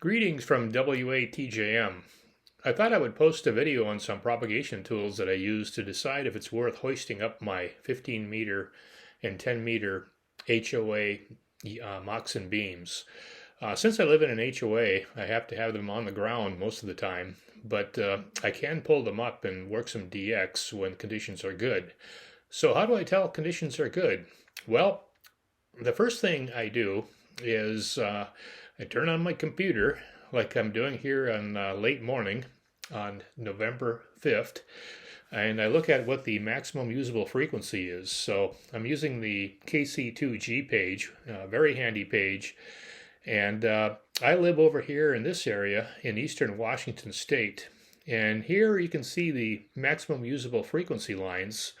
Greetings from WATJM. I thought I would post a video on some propagation tools that I use to decide if it's worth hoisting up my 15 meter and 10 meter HOA Moxon beams. Since I live in an HOA, I have to have them on the ground most of the time, but I can pull them up and work some DX when conditions are good. So how do I tell conditions are good? Well, the first thing I do is I turn on my computer like I'm doing here on late morning on November 5th, and I look at what the maximum usable frequency is. So I'm using the KC2G page, a very handy page, and I live over here in this area in eastern Washington state. And here you can see the maximum usable frequency lines.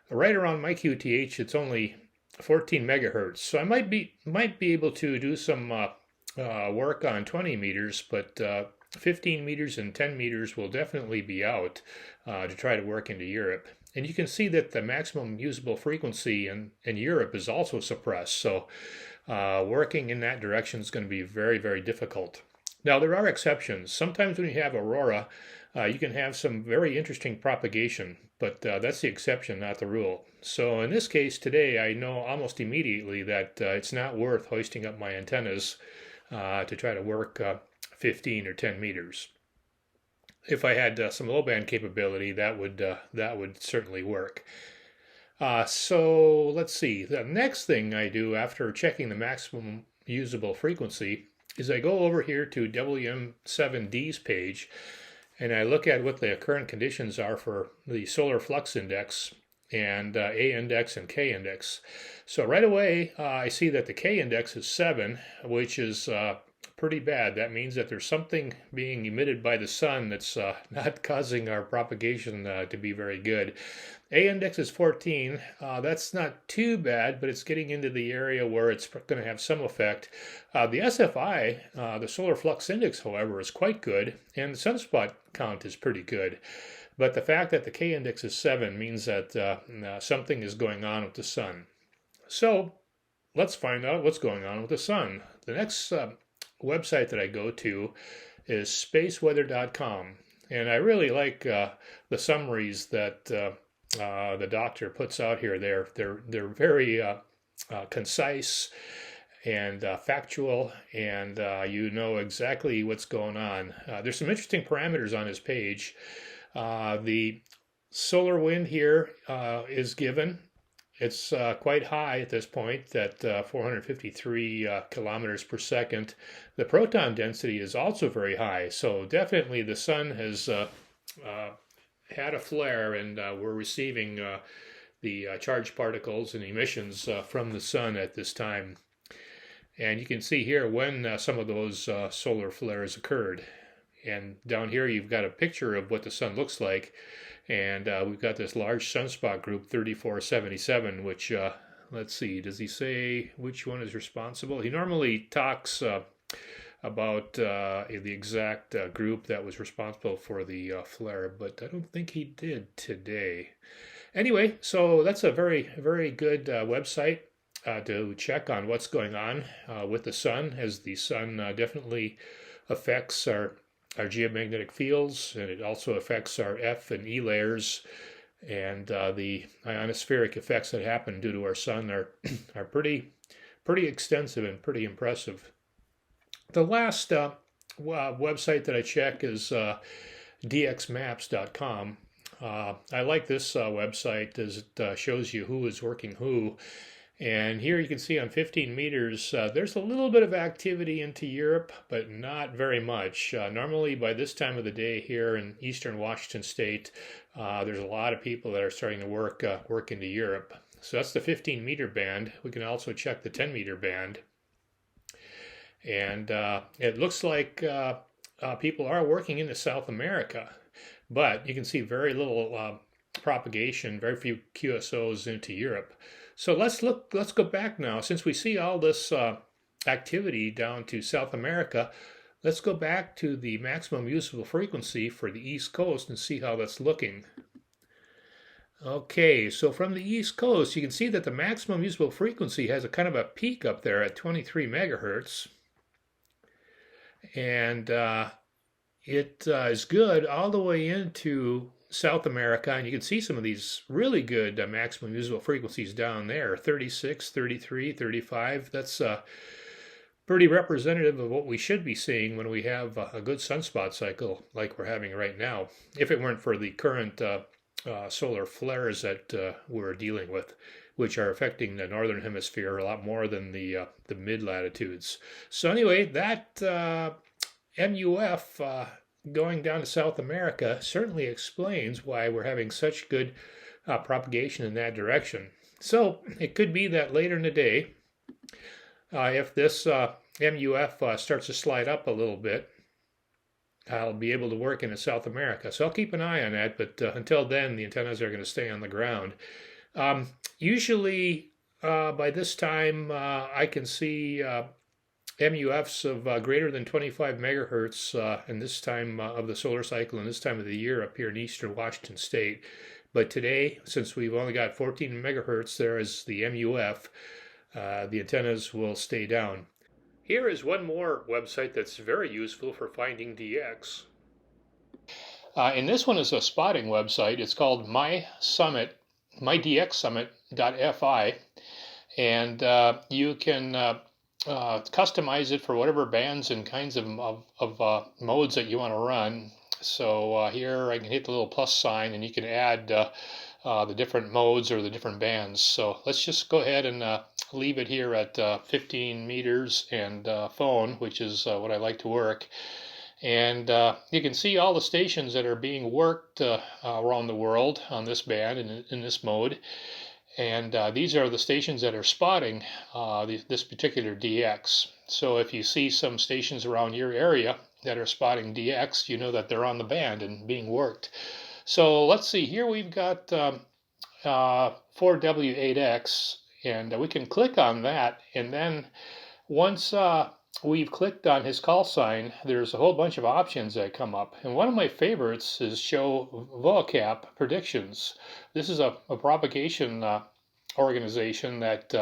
Right around my QTH, it's only 14 megahertz. So I might be able to do some work on 20 meters, but 15 meters and 10 meters will definitely be out to try to work into Europe. And you can see that the maximum usable frequency in Europe is also suppressed. So working in that direction is going to be very, very difficult. Now, there are exceptions. Sometimes when you have aurora, you can have some very interesting propagation, but that's the exception, not the rule. So in this case today, I know almost immediately that it's not worth hoisting up my antennas to try to work 15 or 10 meters. If I had some low band capability, that would certainly work. So let's see. The next thing I do after checking the maximum usable frequency is I go over here to WM7D's page and I look at what the current conditions are for the solar flux index and A index and K index. So right away I see that the K index is 7, which is pretty bad. That means that there's something being emitted by the sun that's not causing our propagation to be very good. A index is 14. That's not too bad, but it's getting into the area where it's going to have some effect. The SFI, the solar flux index, however, is quite good, and the sunspot count is pretty good. But the fact that the K index is 7 means that something is going on with the sun. So let's find out what's going on with the sun. The next website that I go to is spaceweather.com, and I really like the summaries that the doctor puts out here. They're very concise and factual, and you know exactly what's going on. There's some interesting parameters on his page. The solar wind here is given. It's quite high at this point, at 453 kilometers per second. The proton density is also very high, so definitely the sun has had a flare, and we're receiving the charged particles and emissions from the sun at this time. And you can see here when some of those solar flares occurred. And down here you've got a picture of what the sun looks like. And we've got this large sunspot group, 3477, which, let's see, does he say which one is responsible? He normally talks about the exact group that was responsible for the flare, but I don't think he did today. Anyway, so that's a very, very good website to check on what's going on with the sun, as the sun definitely affects our geomagnetic fields, and it also affects our F and E layers, and the ionospheric effects that happen due to our sun are pretty extensive and pretty impressive. The last website that I check is dxmaps.com. I like this website as it shows you who is working who. And here you can see on 15 meters, there's a little bit of activity into Europe, but not very much. Normally by this time of the day here in eastern Washington state, there's a lot of people that are starting to work into Europe. So that's the 15 meter band. We can also check the 10 meter band. And it looks like people are working into South America, but you can see very little propagation, very few QSOs into Europe. So let's go back now. Since we see all this activity down to South America, let's go back to the maximum usable frequency for the East Coast and see how that's looking. Okay, so from the East Coast, you can see that the maximum usable frequency has a kind of a peak up there at 23 megahertz. And it is good all the way into South America. And you can see some of these really good maximum usable frequencies down there, 36, 33, 35. That's pretty representative of what we should be seeing when we have a good sunspot cycle like we're having right now, if it weren't for the current solar flares that we're dealing with, which are affecting the northern hemisphere a lot more than the mid latitudes. So anyway, that MUF going down to South America certainly explains why we're having such good propagation in that direction. So it could be that later in the day, if this MUF starts to slide up a little bit, I'll be able to work in South America. So I'll keep an eye on that, but until then, the antennas are going to stay on the ground. Usually, by this time, I can see MUFs of greater than 25 megahertz in this time of the solar cycle and this time of the year up here in eastern Washington State. But today, since we've only got 14 megahertz there as the MUF, the antennas will stay down. Here is one more website that's very useful for finding DX. And this one is a spotting website. It's called mydxsummit.fi, and you can customize it for whatever bands and kinds of modes that you want to run. So here I can hit the little plus sign and you can add the different modes or the different bands. So let's just go ahead and leave it here at 15 meters and phone, which is what I like to work. And you can see all the stations that are being worked around the world on this band and in this mode. And these are the stations that are spotting this particular DX. So if you see some stations around your area that are spotting DX, you know that they're on the band and being worked. So let's see, here we've got 4W8X, and we can click on that. And then once we've clicked on his call sign, there's a whole bunch of options that come up. And one of my favorites is show vocap predictions. This is a propagation organization that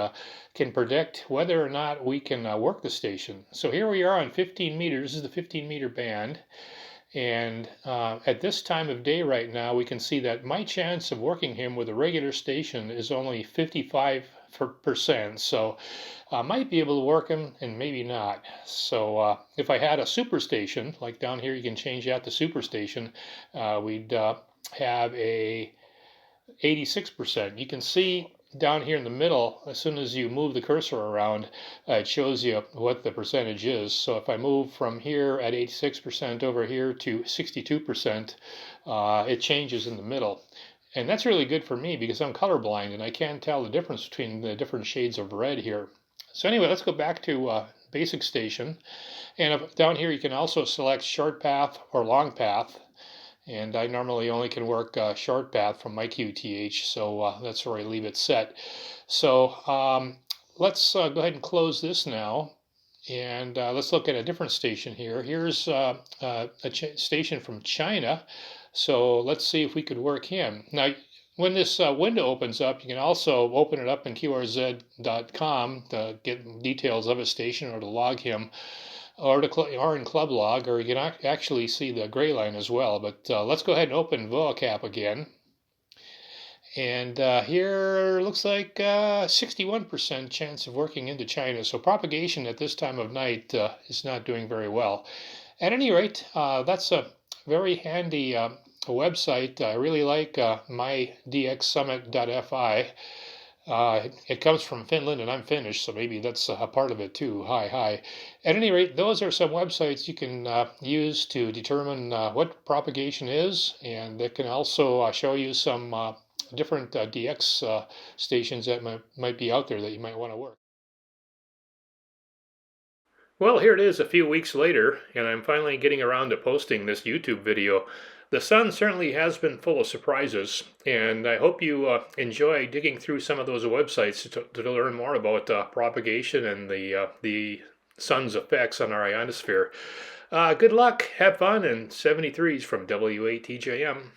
can predict whether or not we can work the station. So here we are on 15 meters. This is the 15-meter band. And at this time of day right now, we can see that my chance of working him with a regular station is only 55%. So I might be able to work him and maybe not. So if I had a superstation, like down here, you can change that to superstation, we'd have a 86%. You can see down here in the middle, as soon as you move the cursor around, it shows you what the percentage is. So if I move from here at 86% over here to 62%, it changes in the middle. And that's really good for me because I'm colorblind and I can't tell the difference between the different shades of red here. So anyway, let's go back to basic station. And down here you can also select short path or long path. And I normally only can work short path from my QTH, so that's where I leave it set. So let's go ahead and close this now, and let's look at a different station here. Here's a station from China, so let's see if we could work him. Now, when this window opens up, you can also open it up in QRZ.com to get details of a station or to log him, or in Club Log, or you can actually see the gray line as well. But let's go ahead and open vocap again. And here looks like 61% chance of working into China. So propagation at this time of night is not doing very well. At any rate, that's a very handy website. I really like mydxsummit.fi. It comes from Finland, and I'm Finnish, so maybe that's a part of it too. Hi. At any rate, those are some websites you can use to determine what propagation is, and it can also show you some different DX stations that might be out there that you might want to work. Well, here it is a few weeks later, and I'm finally getting around to posting this YouTube video. The sun certainly has been full of surprises, and I hope you enjoy digging through some of those websites to learn more about propagation and the sun's effects on our ionosphere. Good luck, have fun, and 73s from W8TJM.